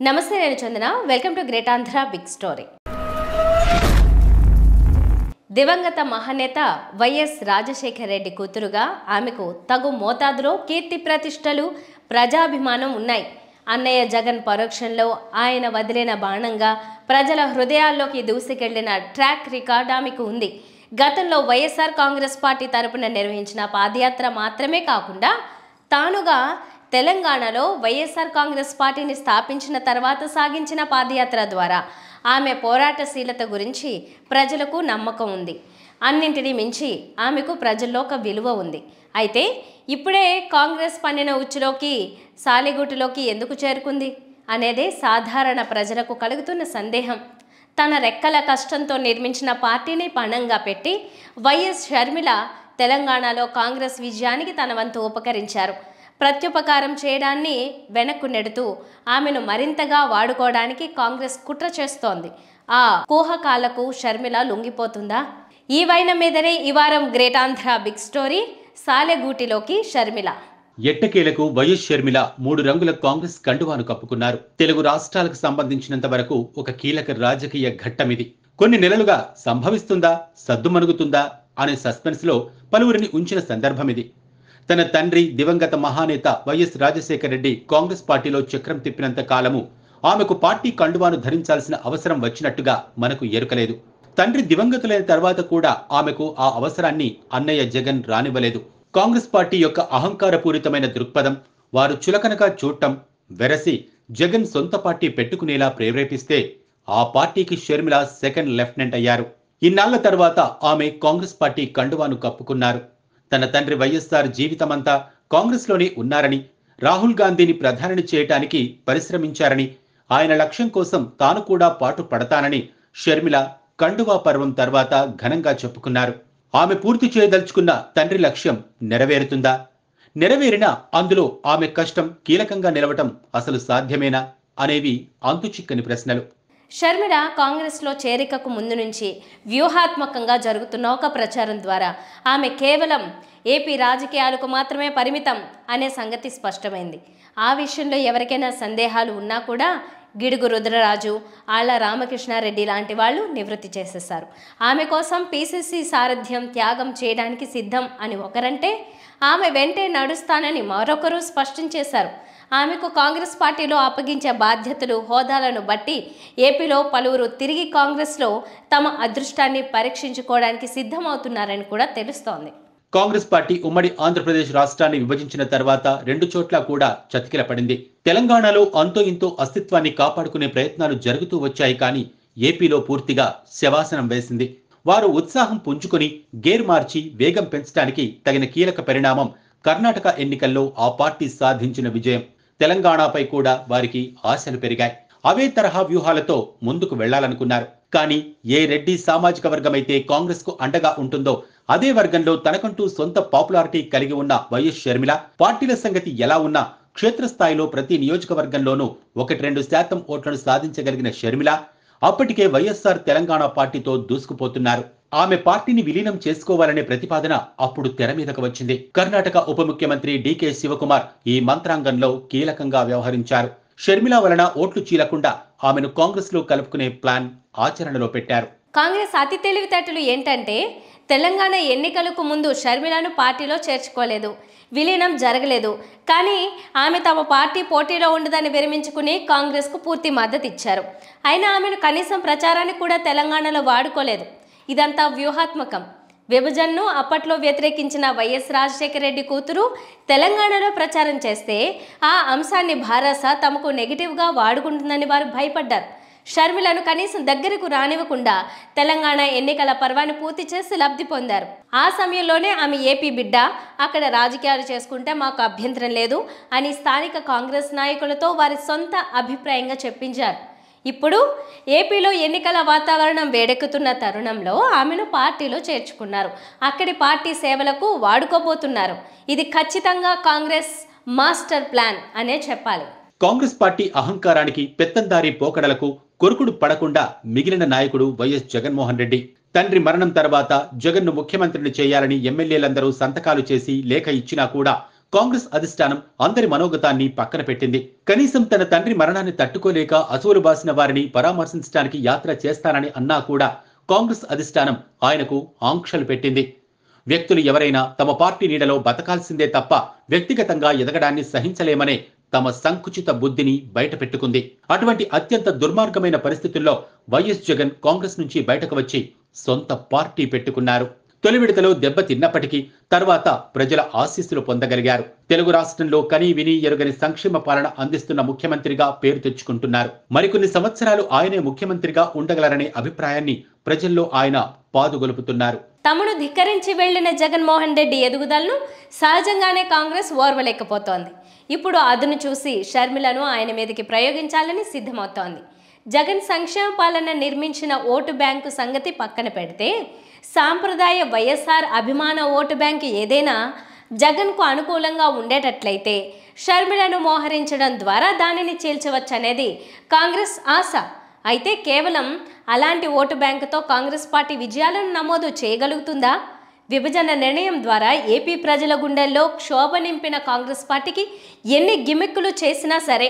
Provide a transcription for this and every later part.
నమస్తే, నేను Chandana. Welcome to great Andhra big story. దివంగత మహానేత వైఎస్ రాజశేఖర రెడ్డి కూతురుగా ఆమెకు తగు మోతాదులో కీర్తి ప్రతిష్టలు, ప్రజాభిమానం ఉన్నాయి. అన్నయ్య జగన్ పరోక్షంలో ఆయన వదిలిన బాణంగా ప్రజల హృదయాల్లోకి దూసుకెళ్లిన ట్రాక్ రికార్డ్ ఆమెకు ఉంది. గతంలో వైఎస్ఆర్ కాంగ్రెస్ పార్టీ తరపున నిర్వహించిన పాదయాత్ర మాత్రమే కాకుండా తానుగా తెలంగాణలో వైఎస్ఆర్ కాంగ్రెస్ పార్టీని స్థాపించిన తర్వాత సాగించిన పాదయాత్ర ద్వారా ఆమె పోరాటశీలత గురించి ప్రజలకు నమ్మకం ఉంది. అన్నింటినీ మించి ఆమెకు ప్రజల్లో ఒక విలువ ఉంది. అయితే ఇప్పుడే కాంగ్రెస్ పన్నిన ఉచ్చులోకి, సాలెగూటులోకి ఎందుకు చేరుకుంది అనేదే సాధారణ ప్రజలకు కలుగుతున్న సందేహం. తన రెక్కల కష్టంతో నిర్మించిన పార్టీని పణంగా పెట్టి వైఎస్ షర్మిల తెలంగాణలో కాంగ్రెస్ విజయానికి తన వంతు ఉపకరించారు. ప్రత్యుపకారం చేయడాన్ని వెనక్కు నెడుతూ ఆమెను మరింతగా వాడుకోవడానికి కాంగ్రెస్ కుట్ర చేస్తోంది. ఆ కూహకాలకు షర్మిల లొంగిపోతుందా? ఈ వైనం మీదనే ఈ వారం గ్రేట్ ఆంధ్ర బిగ్ స్టోరీ. సాలెగూటిలోకి షర్మిల. ఎట్టకేలకు వైఎస్ షర్మిల 3 రంగుల కాంగ్రెస్ కండువాను కప్పుకున్నారు. తెలుగు రాష్ట్రాలకు సంబంధించినంత వరకు ఒక కీలక రాజకీయ ఘట్టమిది. కొన్ని నెలలుగా సంభవిస్తుందా, సద్దుమణుగుతుందా అనే సస్పెన్స్ లో పలువురిని ఉంచిన సందర్భమిది. తన తండ్రి దివంగత మహానేత వైఎస్ రాజశేఖర రెడ్డి కాంగ్రెస్ పార్టీలో చక్రం తిప్పినంత కాలము ఆమెకు పార్టీ కండువాను ధరించాల్సిన అవసరం వచ్చినట్టుగా మనకు ఎరుకలేదు. తండ్రి దివంగతులైన తర్వాత కూడా ఆమెకు ఆ అవసరాన్ని అన్నయ్య జగన్ రానివ్వలేదు. కాంగ్రెస్ పార్టీ యొక్క అహంకారపూరితమైన దృక్పథం, వారు చులకనగా చూడటం వెరసి జగన్ సొంత పార్టీ పెట్టుకునేలా ప్రేరేపిస్తే ఆ పార్టీకి షర్మిల సెకండ్ లెఫ్టినెంట్ అయ్యారు. ఇన్నాళ్ల తర్వాత ఆమె కాంగ్రెస్ పార్టీ కండువాను కప్పుకున్నారు. తన తండ్రి వైఎస్ఆర్ జీవితమంతా కాంగ్రెస్లోనే ఉన్నారని, రాహుల్ గాంధీని ప్రధానిని చేయటానికి పరిశ్రమించారని, ఆయన లక్ష్యం కోసం తాను కూడా పాటు పడతానని షర్మిల కండువా పర్వం తర్వాత ఘనంగా చెప్పుకున్నారు. ఆమె పూర్తి చేయదలుచుకున్న తండ్రి లక్ష్యం నెరవేరుతుందా? నెరవేరినా అందులో ఆమె కష్టం కీలకంగా నిలవటం అసలు సాధ్యమేనా అనేవి అంతుచిక్కని ప్రశ్నలు. షర్మిల కాంగ్రెస్లో చేరికకు ముందు నుంచి వ్యూహాత్మకంగా జరుగుతున్న ఒక ప్రచారం ద్వారా ఆమె కేవలం ఏపీ రాజకీయాలకు మాత్రమే పరిమితం అనే సంగతి స్పష్టమైంది. ఆ విషయంలో ఎవరికైనా సందేహాలు ఉన్నా కూడా గిడుగు రుద్రరాజు, ఆళ్ల రామకృష్ణారెడ్డి లాంటి వాళ్ళు నివృత్తి చేసేశారు. ఆమె కోసం పీసీసీ సారథ్యం త్యాగం చేయడానికి సిద్ధం అని ఒకరంటే, ఆమె వెంటే నడుస్తానని మరొకరు స్పష్టం చేశారు. ఆమెకు కాంగ్రెస్ పార్టీలో అప్పగించే బాధ్యతలు, హోదాలను బట్టి ఏపీలో పలువురు తిరిగి కాంగ్రెస్లో తమ అదృష్టాన్ని పరీక్షించుకోవడానికి సిద్ధమవుతున్నారని కూడా తెలుస్తోంది. కాంగ్రెస్ పార్టీ ఉమ్మడి ఆంధ్రప్రదేశ్ రాష్ట్రాన్ని విభజించిన తర్వాత 2 చోట్ల కూడా చతికిల పడింది. తెలంగాణలో అంతో ఇంతో అస్తిత్వాన్ని కాపాడుకునే ప్రయత్నాలు జరుగుతూ వచ్చాయి. కానీ ఏపీలో పూర్తిగా శవాసనం వేసింది. వారు ఉత్సాహం పుంజుకొని గేర్ మార్చి వేగం పెంచడానికి తగిన కీలక పరిణామం కర్ణాటక ఎన్నికల్లో ఆ పార్టీ సాధించిన విజయం. తెలంగాణపై కూడా వారికి ఆశలు పెరిగాయి. అవే తరహా వ్యూహాలతో ముందుకు వెళ్లాలనుకున్నారు. కానీ ఏ రెడ్డి సామాజిక వర్గమైతే కాంగ్రెస్ కు అండగా ఉంటుందో అదే వర్గంలో తనకంటూ సొంత పాపులారిటీ కలిగి ఉన్న వైఎస్ షర్మిల పార్టీల సంగతి ఎలా ఉన్నా క్షేత్రస్థాయిలో ప్రతి నియోజకవర్గంలోనూ 1-2% ఓట్లను సాధించగలిగిన షర్మిల అప్పటికే వైఎస్ఆర్ తెలంగాణ పార్టీతో దూసుకుపోతున్నారు. ఆమె పార్టీని విలీనం చేసుకోవాలనే ప్రతిపాదన అప్పుడు తెర మీదకు వచ్చింది. కర్ణాటక ఉప ముఖ్యమంత్రి డీకే శివకుమార్ ఈ మంత్రాంగంలో కీలకంగా వ్యవహరించారు. షర్మిల వలన ఓట్లు చీలకుండా ఆమెను కాంగ్రెస్ లో కలుపుకునే ప్లాన్ ఆచరణలో పెట్టారు. కాంగ్రెస్ అతి తెలివితేటలు ఏంటంటే, తెలంగాణ ఎన్నికలకు ముందు షర్మిలను పార్టీలో చేర్చుకోలేదు, విలీనం జరగలేదు. కానీ ఆమె తమ పార్టీ పోటీలో ఉండదని విరమించుకుని కాంగ్రెస్కు పూర్తి మద్దతు ఇచ్చారు. అయినా ఆమెను కనీసం ప్రచారానికి కూడా తెలంగాణలో వాడుకోలేదు. ఇదంతా వ్యూహాత్మకం. విభజనను అప్పట్లో వ్యతిరేకించిన వైఎస్ రాజశేఖర రెడ్డి కూతురు తెలంగాణలో ప్రచారం చేస్తే ఆ అంశాన్ని భారస తమకు నెగిటివ్గా వాడుకుంటుందని వారు భయపడ్డారు. షర్మిలను కనీసం దగ్గరకు రానివ్వకుండా తెలంగాణ ఎన్నికల పర్వాన్ని పూర్తి చేసి లబ్ధి పొందారు. ఆ సమయంలోనే ఆమె ఏపీ బిడ్డ, అక్కడ రాజకీయాలు చేసుకుంటే మాకు అభ్యంతరం లేదు అని స్థానిక కాంగ్రెస్ నాయకులతో వారి సొంత అభిప్రాయంగా చెప్పించారు. ఇప్పుడు ఏపీలో ఎన్నికల వాతావరణం వేడెక్కుతున్న తరుణంలో ఆమెను పార్టీలో చేర్చుకున్నారు. అక్కడి పార్టీ సేవలకు వాడుకోబోతున్నారు. ఇది ఖచ్చితంగా కాంగ్రెస్ మాస్టర్ ప్లాన్ అనే చెప్పాలి. కాంగ్రెస్ పార్టీ అహంకారానికి, పెత్తందారీ పోకడలకు కొరుకుడు పడకుండా మిగిలిన నాయకుడు వైఎస్ జగన్మోహన్ రెడ్డి. తండ్రి మరణం తర్వాత జగన్ను ముఖ్యమంత్రిని చేయాలని ఎమ్మెల్యేలందరూ సంతకాలు చేసి లేఖ ఇచ్చినా కూడా కాంగ్రెస్ అధిష్టానం అందరి మనోగతాన్ని పక్కన పెట్టింది. కనీసం తన తండ్రి మరణాన్ని తట్టుకోలేక అసువులు బాసిన వారిని పరామర్శించడానికి యాత్ర చేస్తానని అన్నా కూడా కాంగ్రెస్ అధిష్టానం ఆయనకు ఆంక్షలు పెట్టింది. వ్యక్తులు ఎవరైనా తమ పార్టీ నీడలో బతకాల్సిందే తప్ప వ్యక్తిగతంగా ఎదగడాన్ని సహించలేమనే తమ సంకుచిత బుద్ధిని బయటపెట్టుకుంది. అటువంటి అత్యంత దుర్మార్గమైన పరిస్థితుల్లో వైఎస్ జగన్ కాంగ్రెస్ నుంచి బయటకు వచ్చి సొంత పార్టీ పెట్టుకున్నారు. తొలి విడతలో దెబ్బ తిన్నప్పటికీ తర్వాత ప్రజల ఆశీస్సులు పొందగలిగారు. తెలుగు రాష్ట్రంలో కనీ విని ఎరుగని సంక్షేమ పాలన అందిస్తున్న ముఖ్యమంత్రిగా పేరు తెచ్చుకుంటున్నారు. మరికొన్ని సంవత్సరాలు ఆయనే ముఖ్యమంత్రిగా ఉండగలరనే అభిప్రాయాన్ని ప్రజల్లో ఆయన పాదుగొలుపుతున్నారు. తమను ధిక్కరించి వెళ్లిన జగన్మోహన్ రెడ్డి ఎదుగుదలను సహజంగానే కాంగ్రెస్ ఓర్వలేకపోతోంది. ఇప్పుడు అదును చూసి షర్మిలను ఆయన మీదకి ప్రయోగించాలని సిద్ధమవుతోంది. జగన్ సంక్షేమ పాలన నిర్మించిన ఓటు బ్యాంకు సంగతి పక్కన పెడితే సాంప్రదాయ వైఎస్ఆర్ అభిమాన ఓటు బ్యాంకు ఏదైనా జగన్కు అనుకూలంగా ఉండేటట్లయితే షర్మిలను మోహరించడం ద్వారా దానిని చీల్చవచ్చనేది కాంగ్రెస్ ఆశ. అయితే కేవలం అలాంటి ఓటు బ్యాంకుతో కాంగ్రెస్ పార్టీ విజయాలను నమోదు చేయగలుగుతుందా? విభజన నిర్ణయం ద్వారా ఏపీ ప్రజల గుండెల్లో క్షోభ నింపిన కాంగ్రెస్ పార్టీకి ఎన్ని గిమిక్కులు చేసినా సరే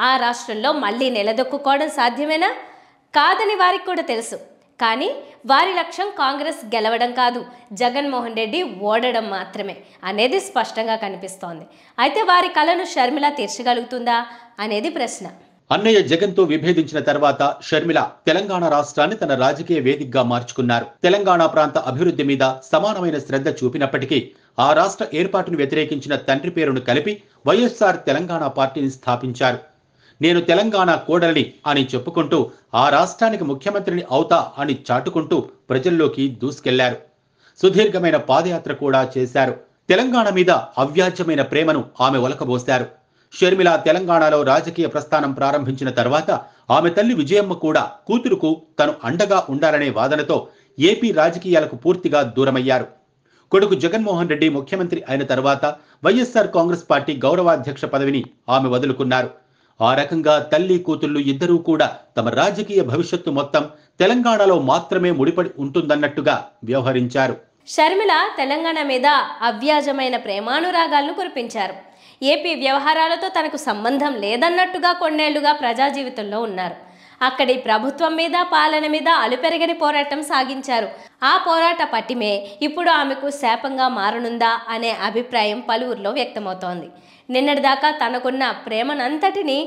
ఆ రాష్ట్రంలో మళ్ళీ నిలదొక్కుకోవడం సాధ్యమేనా? కాదని వారికి కూడా తెలుసు. కానీ వారి లక్ష్యం కాంగ్రెస్ గెలవడం కాదు, జగన్మోహన్ రెడ్డి ఓడడం మాత్రమే అనేది స్పష్టంగా కనిపిస్తోంది. అయితే వారి కలను షర్మిల తీర్చగలుగుతుందా అనేది ప్రశ్న. అన్నయ్య జగన్తో విభేదించిన తర్వాత షర్మిల తెలంగాణ రాష్ట్రాన్ని తన రాజకీయ వేదికగా మార్చుకున్నారు. తెలంగాణ ప్రాంత అభివృద్ధి మీద సమానమైన శ్రద్ధ చూపినప్పటికీ ఆ రాష్ట్ర ఏర్పాటును వ్యతిరేకించిన తండ్రి పేరును కలిపి వైఎస్ఆర్ తెలంగాణ పార్టీని స్థాపించారు. నేను తెలంగాణ కోడలిని అని చెప్పుకుంటూ ఆ రాష్ట్రానికి ముఖ్యమంత్రిని అవుతా అని చాటుకుంటూ ప్రజల్లోకి దూసుకెళ్లారు. సుదీర్ఘమైన పాదయాత్ర కూడా చేశారు. తెలంగాణ మీద అవ్యాజ్యమైన ప్రేమను ఆమె ఒలకబోశారు. షర్మిల తెలంగాణలో రాజకీయ ప్రస్థానం ప్రారంభించిన తర్వాత ఆమె తల్లి విజయమ్మ కూడా కూతురుకు తను అండగా ఉండాలనే వాదనతో ఏపీ రాజకీయాలకు పూర్తిగా దూరమయ్యారు. కొడుకు జగన్మోహన్ రెడ్డి ముఖ్యమంత్రి అయిన తర్వాత వైఎస్ఆర్ కాంగ్రెస్ పార్టీ గౌరవాధ్యక్ష పదవిని ఆమె వదులుకున్నారు. ఆ రకంగా తల్లి కూతుళ్లు ఇద్దరూ కూడా తమ రాజకీయ భవిష్యత్తు మొత్తం తెలంగాణలో మాత్రమే ముడిపడి ఉంటుందన్నట్టుగా వ్యవహరించారు. షర్మిల తెలంగాణ మీద అవ్యాజమైన ప్రేమానురాగాలను కురిపించారు. ఏపీ వ్యవహారాలతో తనకు సంబంధం లేదన్నట్టుగా కొన్నేళ్లుగా ప్రజా జీవితంలో ఉన్నారు. అక్కడి ప్రభుత్వం మీద పాలన మీద అలుపెరగని పోరాటం సాగించారు. ఆ పోరాట పటిమే ఇప్పుడు ఆమెకు శాపంగా మారనుందా అనే అభిప్రాయం పలువురిలో వ్యక్తమవుతోంది. నిన్నటిదాకా తనకున్న ప్రేమనంతటినీ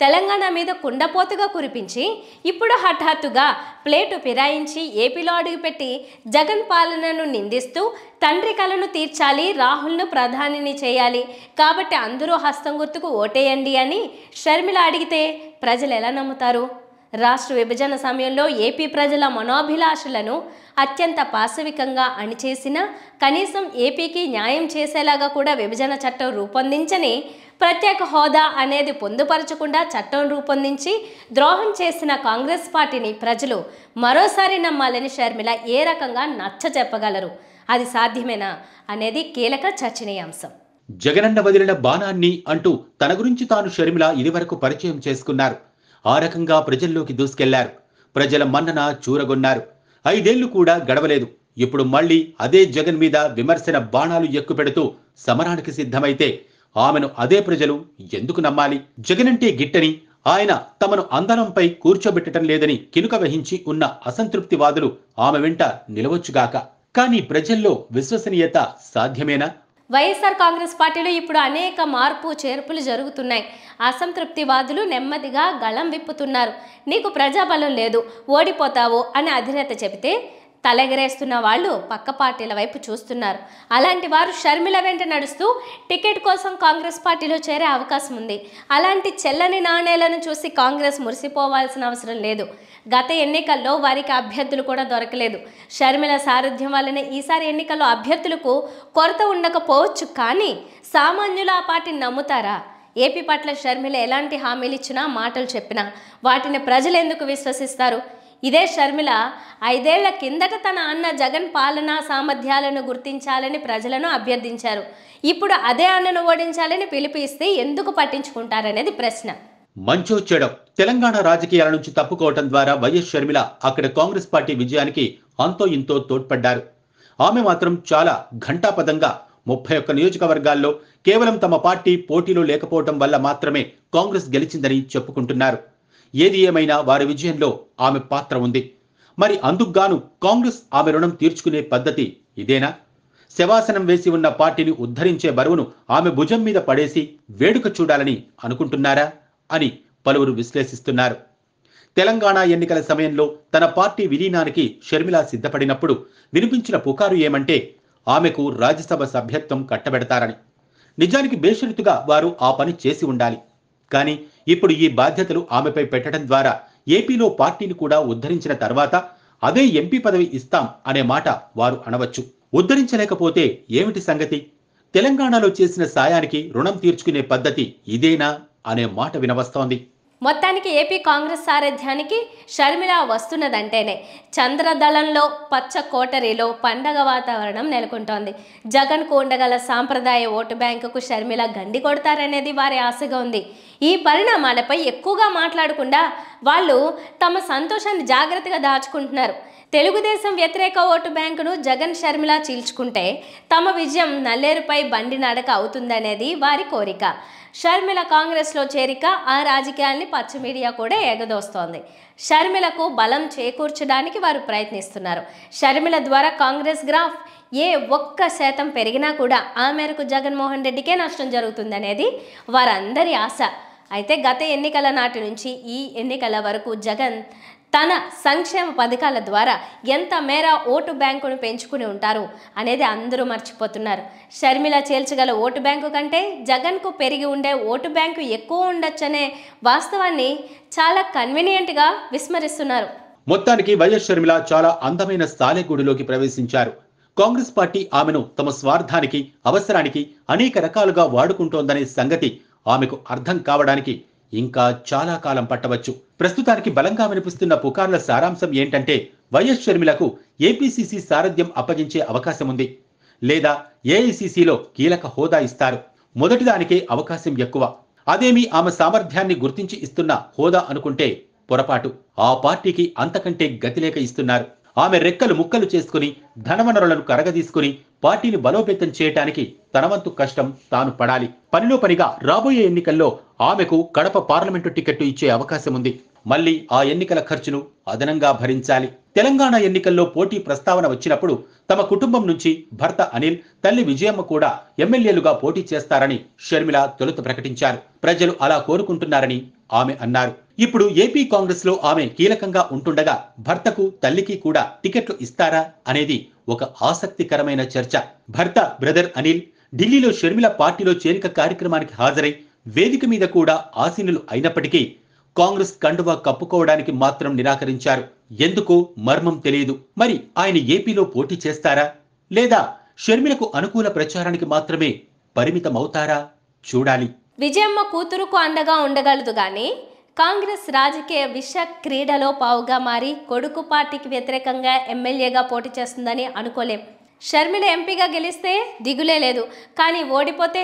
తెలంగాణ మీద కుండపోతుగా కురిపించి ఇప్పుడు హఠాత్తుగా ప్లేటు ఫిరాయించి ఏపీలో అడుగుపెట్టి జగన్ పాలనను నిందిస్తూ తండ్రి కలను తీర్చాలి, రాహుల్ను ప్రధానిని చేయాలి, కాబట్టి అందరూ హస్తం గుర్తుకు ఓటేయండి అని షర్మిల అడిగితే ప్రజలు ఎలా నమ్ముతారు? రాష్ట్ర విభజన సమయంలో ఏపీ ప్రజల మనోభిలాషలను అత్యంత పాశవికంగా అణిచేసిన, కనీసం ఏపీకి న్యాయం చేసేలాగా కూడా విభజన చట్టం రూపొందించని, ప్రత్యేక హోదా అనేది పొందుపరచకుండా చట్టం రూపొందించి ద్రోహం చేసిన కాంగ్రెస్ పార్టీని ప్రజలు మరోసారి నమ్మాలని షర్మిల ఏ రకంగా నచ్చ చెప్పగలరు? అది సాధ్యమేనా అనేది కీలక చర్చనీయాంశం. జగనన్న వదిలిన బాణాన్ని అంటూ తన గురించి తాను షర్మిల ఇదివరకు పరిచయం చేసుకున్నారు. ఆ రకంగా ప్రజల్లోకి దూసుకెళ్లారు. ప్రజల మన్నన చూరగొన్నారు. 5 ఏళ్లు కూడా గడవలేదు. ఇప్పుడు మళ్లీ అదే జగన్ మీద విమర్శన బాణాలు ఎక్కుపెడుతూ సమరానికి సిద్ధమైతే ఆమెను అదే ప్రజలు ఎందుకు నమ్మాలి? జగన్ అంటే గిట్టని, ఆయన తమను అందనంపై కూర్చోబెట్టడం లేదని కినుక వహించి ఉన్న అసంతృప్తివాదులు ఆమె వెంట నిలవచ్చుగాక. కానీ ప్రజల్లో విశ్వసనీయత సాధ్యమేనా? వైఎస్ఆర్ కాంగ్రెస్ పార్టీలో ఇప్పుడు అనేక మార్పు చేర్పులు జరుగుతున్నాయి. అసంతృప్తివాదులు నెమ్మదిగా గళం విప్పుతున్నారు. నీకు ప్రజాబలం లేదు, ఓడిపోతావు అని అధినేత చెబితే తలెగరేస్తున్న వాళ్ళు పక్క పార్టీల వైపు చూస్తున్నారు. అలాంటి వారు షర్మిల వెంట నడుస్తూ టికెట్ కోసం కాంగ్రెస్ పార్టీలో చేరే అవకాశం ఉంది. అలాంటి చెల్లని నాణేలను చూసి కాంగ్రెస్ మురిసిపోవాల్సిన అవసరం లేదు. గత ఎన్నికల్లో వారికి అభ్యర్థులు కూడా దొరకలేదు. షర్మిల సారథ్యం వల్లనే ఈసారి ఎన్నికల్లో అభ్యర్థులకు కొరత ఉండకపోవచ్చు. కానీ సామాన్యులు ఆ పార్టీని నమ్ముతారా? ఏపీ పట్ల షర్మిల ఎలాంటి హామీలు ఇచ్చినా, మాటలు చెప్పినా వాటిని ప్రజలు ఎందుకు విశ్వసిస్తారు? ఇదే షర్మిల 5 ఏళ్ల కిందట తన అన్న జగన్ పాలనా సామర్థ్యాలను గుర్తించాలని ప్రజలను అభ్యర్థించారు. ఇప్పుడు అదే అన్నను ఓడించాలని పిలుపు ఇస్తే ఎందుకు పట్టించుకుంటారనేది ప్రశ్న. మంచో చెడో తెలంగాణ రాజకీయాల నుంచి తప్పుకోవటం ద్వారా వైఎస్ షర్మిల అక్కడ కాంగ్రెస్ పార్టీ విజయానికి అంతో ఇంతో తోడ్పడ్డారు. ఆమె మాత్రం చాలా ఘంటాపదంగా 31 నియోజకవర్గాల్లో కేవలం తమ పార్టీ పోటీలో లేకపోవటం వల్ల మాత్రమే కాంగ్రెస్ గెలిచిందని చెప్పుకుంటున్నారు. ఏది ఏమైనా వారి విజయంలో ఆమె పాత్ర ఉంది. మరి అందుకుగాను కాంగ్రెస్ ఆమె రుణం తీర్చుకునే పద్ధతి ఇదేనా? శవాసనం వేసి ఉన్న పార్టీని ఉద్ధరించే బరువును ఆమె భుజం మీద పడేసి వేడుక చూడాలని అనుకుంటున్నారా అని పలువురు విశ్లేషిస్తున్నారు. తెలంగాణ ఎన్నికల సమయంలో తన పార్టీ విలీనానికి షర్మిల సిద్ధపడినప్పుడు వినిపించిన పుకారు ఏమంటే ఆమెకు రాజ్యసభ సభ్యత్వం కట్టబెడతారని. నిజానికి బేషరతుగా వారు ఆ పని చేసి ఉండాలి. కానీ ఇప్పుడు ఈ బాధ్యతలు ఆమెపై పెట్టడం ద్వారా ఏపీలో పార్టీని కూడా ఉద్ధరించిన తర్వాత అదే ఎంపీ పదవి ఇస్తాం అనే మాట వారు అనవచ్చు. ఉద్ధరించలేకపోతే ఏమిటి సంగతి? తెలంగాణలో చేసిన సాయానికి రుణం తీర్చుకునే పద్ధతి ఇదేనా అనే మాట వినవస్తోంది. మొత్తానికి ఏపీ కాంగ్రెస్ సారథ్యానికి షర్మిల వస్తున్నదంటేనే చంద్రదళంలో పచ్చ కోటరీలో పండగ వాతావరణం నెలకొంటోంది. జగన్కు ఉండగల సాంప్రదాయ ఓటు బ్యాంకుకు షర్మిల గండి కొడతారనేది వారి ఆశగా ఉంది. ఈ పరిణామాలపై ఎక్కువగా మాట్లాడకుండా వాళ్ళు తమ సంతోషాన్ని జాగ్రత్తగా దాచుకుంటున్నారు. తెలుగుదేశం వ్యతిరేక ఓటు బ్యాంకును జగన్ షర్మిల చీల్చుకుంటే తమ విజయం నల్లేరుపై బండి నడక అవుతుందనేది వారి కోరిక. షర్మిల కాంగ్రెస్లో చేరిక ఆ రాజకీయాల్ని పచ్చ మీడియా కూడా ఎగదోస్తోంది. షర్మిలకు బలం చేకూర్చడానికి వారు ప్రయత్నిస్తున్నారు. షర్మిల ద్వారా కాంగ్రెస్ గ్రాఫ్ ఏ 1% పెరిగినా కూడా ఆ మేరకు జగన్మోహన్ రెడ్డికే నష్టం జరుగుతుందనేది వారందరి ఆశ. అయితే గత ఎన్నికల నాటి నుంచి ఈ ఎన్నికల వరకు జగన్ తన సంక్షేమ పథకాల ద్వారా ఎంత మేర ఓటు బ్యాంకును పెంచుకుని ఉంటారు అనేది అందరూ మర్చిపోతున్నారు. షర్మిల చేల్చగల ఓటు బ్యాంకు కంటే జగన్కు పెరిగి ఉండే ఓటు బ్యాంకు ఎక్కువ ఉండొచ్చనే వాస్తవాన్ని చాలా కన్వీనియంట్గా విస్మరిస్తున్నారు. మొత్తానికి వైఎస్ షర్మిల చాలా అందమైన సాలెగూడులోకి ప్రవేశించారు. కాంగ్రెస్ పార్టీ ఆమెను తమ స్వార్థానికి, అవసరానికి అనేక రకాలుగా వాడుకుంటోందనే సంగతి ఆమెకు అర్థం కావడానికి ఇంకా చాలా కాలం పట్టవచ్చు. ప్రస్తుతానికి బలంగా వినిపిస్తున్న పుకార్ల సారాంశం ఏంటంటే వైఎస్ షర్మిలకు ఏపీసీసీ సారథ్యం అప్పగించే అవకాశం ఉంది, లేదా ఏఐసీసీలో కీలక హోదా ఇస్తారు. మొదటిదానికే అవకాశం ఎక్కువ. అదేమీ ఆమె సామర్థ్యాన్ని గుర్తించి ఇస్తున్న హోదా అనుకుంటే పొరపాటు. ఆ పార్టీకి అంతకంటే గతిలేక ఇస్తున్నారు. ఆమె రెక్కలు ముక్కలు చేసుకుని ధనవనరులను కరగదీసుకుని పార్టీని బలోపేతం చేయటానికి తన వంతు కష్టం తాను పడాలి. పనిలో పనిగా రాబోయే ఎన్నికల్లో ఆమెకు కడప పార్లమెంటు టికెట్టు ఇచ్చే అవకాశం ఉంది. మళ్ళీ ఆ ఎన్నికల ఖర్చును అదనంగా భరించాలి. తెలంగాణ ఎన్నికల్లో పోటీ ప్రస్తావన వచ్చినప్పుడు తమ కుటుంబం నుంచి భర్త అనిల్, తల్లి విజయమ్మ కూడా ఎమ్మెల్యేలుగా పోటీ చేస్తారని షర్మిల తొలుత ప్రకటించారు. ప్రజలు అలా కోరుకుంటున్నారని ఆమె అన్నారు. ఇప్పుడు ఏపీ కాంగ్రెస్ లో ఆమె కీలకంగా ఉంటుండగా భర్తకు, తల్లికి కూడా టికెట్లు ఇస్తారా అనేది ఒక ఆసక్తికరమైన చర్చ. భర్త బ్రదర్ అనిల్ ఢిల్లీలో షర్మిల పార్టీలో చేరిక కార్యక్రమానికి హాజరై వేదిక మీద కూడా ఆసీనులు అయినప్పటికీ కాంగ్రెస్ కండువా కప్పుకోవడానికి మాత్రం నిరాకరించారు. ఎందుకో మర్మం తెలియదు. మరి ఆయన ఏపీలో పోటీ చేస్తారా, లేదా షర్మిలకు అనుకూల ప్రచారానికి మాత్రమే పరిమితమవుతారా చూడాలి. విజయమ్మ కూతురుకు అండగా ఉండగలదు కానీ కాంగ్రెస్ రాజకీయ విష క్రీడలో పావుగా మారి కొడుకు పార్టీకి వ్యతిరేకంగా ఎమ్మెల్యేగా పోటీ చేస్తుందని అనుకోలేం. షర్మిల ఎంపీగా గెలిస్తే దిగులే లేదు, కానీ ఓడిపోతే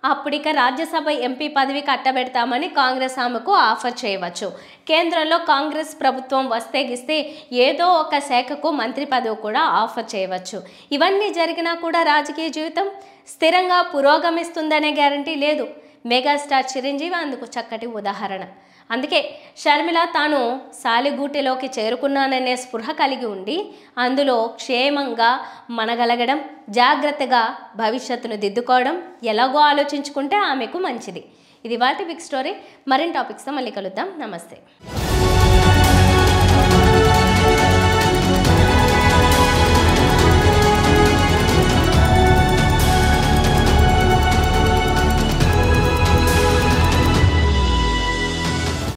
అప్పుడిక రాజ్యసభ ఎంపీ పదవి కట్టబెడతామని కాంగ్రెస్ ఆమెకు ఆఫర్ చేయవచ్చు. కేంద్రంలో కాంగ్రెస్ ప్రభుత్వం వస్తే గిస్తే ఏదో ఒక శాఖకు మంత్రి పదవి కూడా ఆఫర్ చేయవచ్చు. ఇవన్నీ జరిగినా కూడా రాజకీయ జీవితం స్థిరంగా పురోగమిస్తుందనే గ్యారంటీ లేదు. మెగాస్టార్ చిరంజీవి అందుకు చక్కటి ఉదాహరణ. అందుకే షర్మిల తాను సాలిగూటిలోకి చేరుకున్నాననే స్పృహ కలిగి ఉండి అందులో క్షేమంగా మనగలగడం, జాగ్రత్తగా భవిష్యత్తును దిద్దుకోవడం ఎలాగో ఆలోచించుకుంటే ఆమెకు మంచిది. ఇది వాటి బిగ్ స్టోరీ. మరిన్ని టాపిక్స్తో మళ్ళీ కలుద్దాం. నమస్తే.